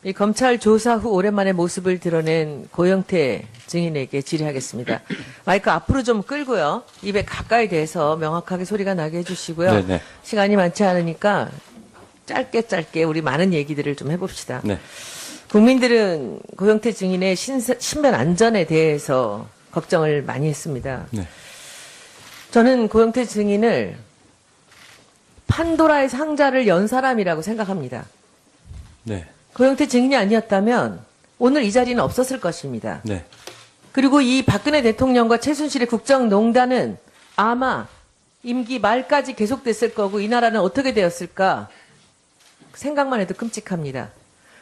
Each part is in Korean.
이 검찰 조사 후 오랜만에 모습을 드러낸 고영태 증인에게 질의하겠습니다. 마이크 앞으로 좀 끌고요. 입에 가까이 대서 명확하게 소리가 나게 해주시고요. 네네. 시간이 많지 않으니까 짧게 우리 많은 얘기들을 좀 해봅시다. 네. 국민들은 고영태 증인의 신변 안전에 대해서 걱정을 많이 했습니다. 네. 저는 고영태 증인을 판도라의 상자를 연 사람이라고 생각합니다. 네. 고영태 증인이 아니었다면 오늘 이 자리는 없었을 것입니다. 네. 그리고 이 박근혜 대통령과 최순실의 국정농단은 아마 임기 말까지 계속됐을 거고 이 나라는 어떻게 되었을까 생각만 해도 끔찍합니다.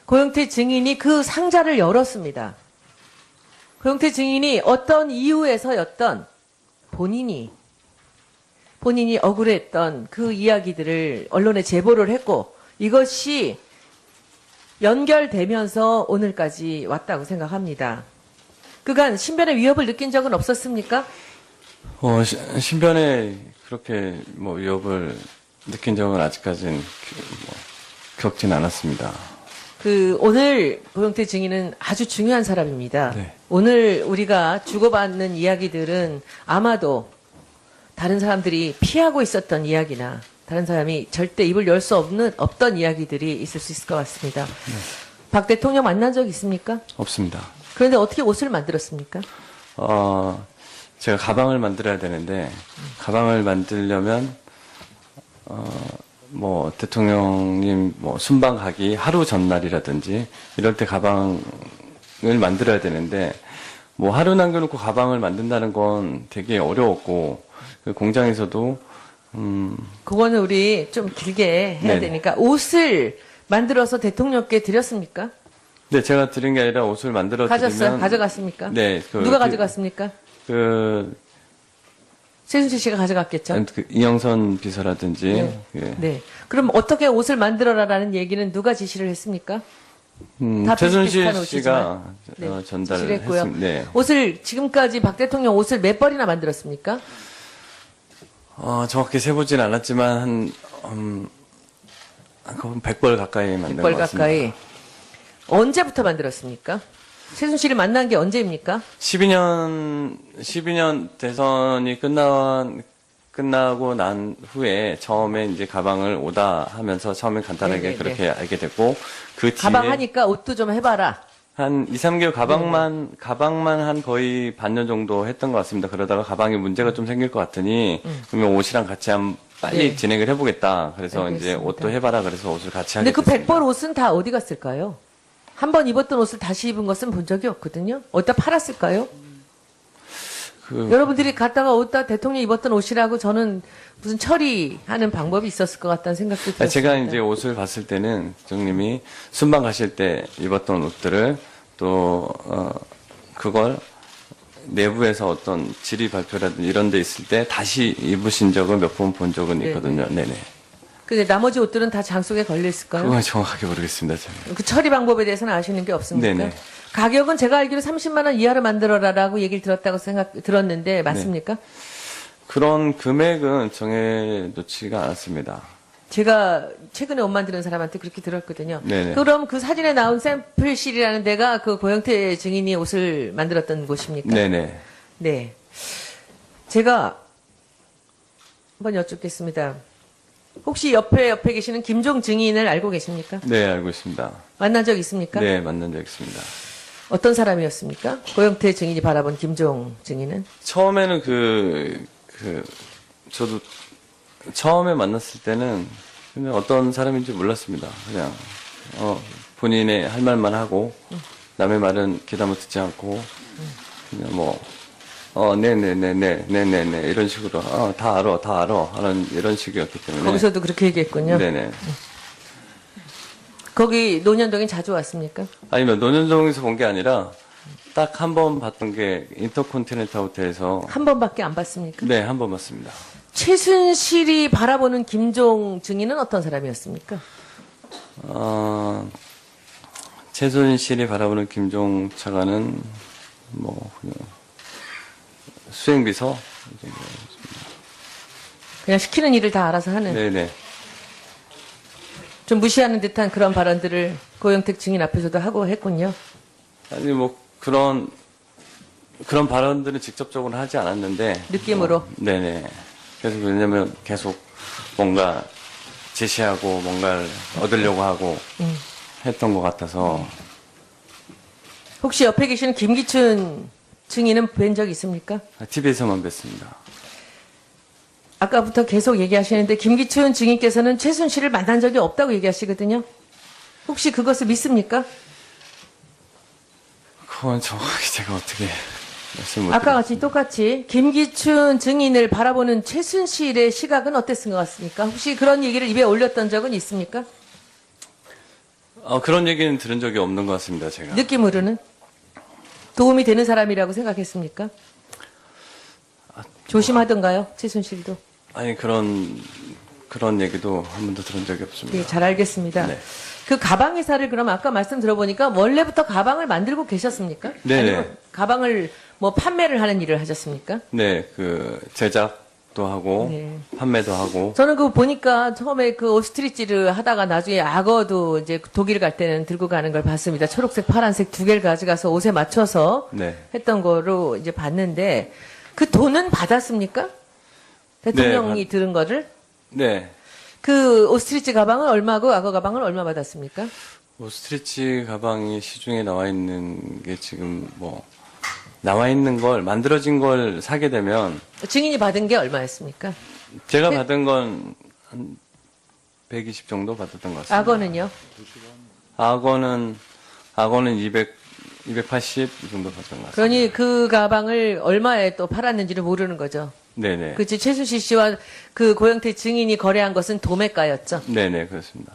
고영태 증인이 그 상자를 열었습니다. 고영태 증인이 어떤 이유에서였던 본인이 억울했던 그 이야기들을 언론에 제보를 했고 이것이 연결되면서 오늘까지 왔다고 생각합니다. 그간 신변의 위협을 느낀 적은 없었습니까? 신변에 그렇게 위협을 느낀 적은 아직까지는 겪진 않았습니다. 오늘 고영태 증인은 아주 중요한 사람입니다. 네. 오늘 우리가 주고받는 이야기들은 아마도 다른 사람들이 피하고 있었던 이야기나 다른 사람이 절대 입을 열 수 없던 이야기들이 있을 수 있을 것 같습니다. 네. 박 대통령 만난 적 있습니까? 없습니다. 그런데 어떻게 옷을 만들었습니까? 제가 가방을 만들어야 되는데, 가방을 만들려면, 대통령님 순방 가기 하루 전날이라든지, 이럴 때 가방을 만들어야 되는데, 하루 남겨놓고 가방을 만든다는 건 되게 어려웠고, 그 공장에서도, 그거는 우리 좀 길게 해야 네네. 되니까 옷을 만들어서 대통령께 드렸습니까? 네, 제가 드린 게 아니라 옷을 만들어 가졌어요? 드리면. 가져갔습니까? 네. 누가 가져갔습니까? 최순실 씨가 가져갔겠죠? 이영선 비서라든지. 네. 예. 네. 그럼 어떻게 옷을 만들어라라는 얘기는 누가 지시를 했습니까? 다 최순실 비슷비슷한 씨가 네, 전달을 지시를 했고요. 했습니다. 네. 옷을 지금까지 박 대통령 옷을 몇 벌이나 만들었습니까? 정확히 세보진 않았지만 한 100벌 가까이 만든 것 100벌 같습니다. 가까이. 언제부터 만들었습니까? 최순실을 만난 게 언제입니까? 12년 대선이 끝나고 난 후에 처음에 이제 가방을 오다 하면서 처음에 간단하게 네네네. 그렇게 알게 됐고, 그 뒤에 가방 하니까 옷도 좀 해봐라. 한 2, 3개월 가방만 한 거의 반년 정도 했던 것 같습니다. 그러다가 가방에 문제가 좀 생길 것 같으니, 그러면 옷이랑 같이 빨리 네. 진행을 해보겠다. 그래서 이제 알겠습니다. 옷도 해봐라. 그래서 옷을 같이 하게 근데 그 됐습니다. 100벌 옷은 다 어디 갔을까요? 한 번 입었던 옷을 다시 입은 것은 본 적이 없거든요. 어디다 팔았을까요? 여러분들이 갔다가 어디다 대통령 입었던 옷이라고 저는 무슨 처리하는 방법이 있었을 것 같다는 생각도 들었습니다. 제가 이제 옷을 봤을 때는 대통령님이 순방 가실 때 입었던 옷들을 또 그걸 내부에서 어떤 질의 발표라든지 이런 데 있을 때 다시 입으신 적을 몇 번 본 적은 있거든요. 네네. 근데 나머지 옷들은 다 장속에 걸려있을까요? 그건 정확하게 모르겠습니다. 저는. 그 처리 방법에 대해서는 아시는 게 없습니까? 네네. 가격은 제가 알기로 30만 원 이하로 만들어라라고 얘기를 들었는데 맞습니까? 그런 금액은 정해놓지가 않았습니다. 제가 최근에 옷 만드는 사람한테 그렇게 들었거든요. 네네. 그럼 그 사진에 나온 샘플실이라는 데가 그 고영태 증인이 옷을 만들었던 곳입니까? 네네. 네. 제가 한번 여쭙겠습니다. 혹시 옆에 계시는 김종 증인을 알고 계십니까? 네, 알고 있습니다. 만난 적 있습니까? 네, 만난 적 있습니다. 어떤 사람이었습니까? 고영태 증인이 바라본 김종 증인은? 처음에는 저도 처음에 만났을 때는 그냥 어떤 사람인지 몰랐습니다. 그냥, 본인의 할 말만 하고, 남의 말은 귀담아 듣지 않고, 그냥 네네네네, 이런 식으로, 다 알아, 하는 이런 식이었기 때문에. 거기서도 그렇게 얘기했군요. 네네. 거기 논현동에 자주 왔습니까? 아니면 논현동에서 본 게 아니라, 딱 한 번 봤던 게 인터컨티넨탈 호텔에서, 한 번밖에 안 봤습니까? 네, 한 번 봤습니다. 최순실이 바라보는 김종 증인은 어떤 사람이었습니까? 최순실이 바라보는 김종 차관은, 그냥, 수행비서? 그냥 시키는 일을 다 알아서 하는, 네네. 좀 무시하는 듯한 그런 발언들을 고영택 증인 앞에서도 하고 했군요. 아니 뭐 그런 발언들은 직접적으로 하지 않았는데 느낌으로. 네네. 그래서 왜냐면 계속 뭔가 제시하고 뭔가를 얻으려고 하고 했던 것 같아서 혹시 옆에 계시는 김기춘 증인은 뵌 적 있습니까? TV에서만 뵀습니다. 아까부터 계속 얘기하시는데 김기춘 증인께서는 최순실을 만난 적이 없다고 얘기하시거든요. 혹시 그것을 믿습니까? 그건 정확히 제가 어떻게 말씀 못 아까 같이 똑같이 김기춘 증인을 바라보는 최순실의 시각은 어땠은 것 같습니까? 혹시 그런 얘기를 입에 올렸던 적은 있습니까? 그런 얘기는 들은 적이 없는 것 같습니다. 제가. 느낌으로는 도움이 되는 사람이라고 생각했습니까? 조심하던가요, 최순실도? 아니 그런 얘기도 한 번도 들은 적이 없습니다. 네, 잘 알겠습니다. 네. 그 가방 회사를 그럼 아까 말씀 들어보니까 원래부터 가방을 만들고 계셨습니까? 네네. 아니면 가방을 뭐 판매를 하는 일을 하셨습니까? 네, 그 제작도 하고 네. 판매도 하고 저는 그거 보니까 처음에 그 오스트리치를 하다가 나중에 악어도 이제 독일 갈 때는 들고 가는 걸 봤습니다. 초록색, 파란색 두 개를 가져가서 옷에 맞춰서 네. 했던 거로 이제 봤는데 그 돈은 받았습니까? 대통령이 들은 거를? 네. 그 오스트리치 가방은 얼마고 악어 가방은 얼마 받았습니까? 오스트리치 가방이 시중에 나와 있는 게 지금 뭐 나와 있는 걸 만들어진 걸 사게 되면 증인이 받은 게 얼마였습니까? 제가 받은 건 한 120 정도 받았던 것 같습니다. 악어는요? 악어는 280 이 정도 받았던 것 같습니다. 그러니 그 가방을 얼마에 또 팔았는지를 모르는 거죠. 네네. 그치 최순실 씨와 그 고영태 증인이 거래한 것은 도매가였죠. 네네, 그렇습니다.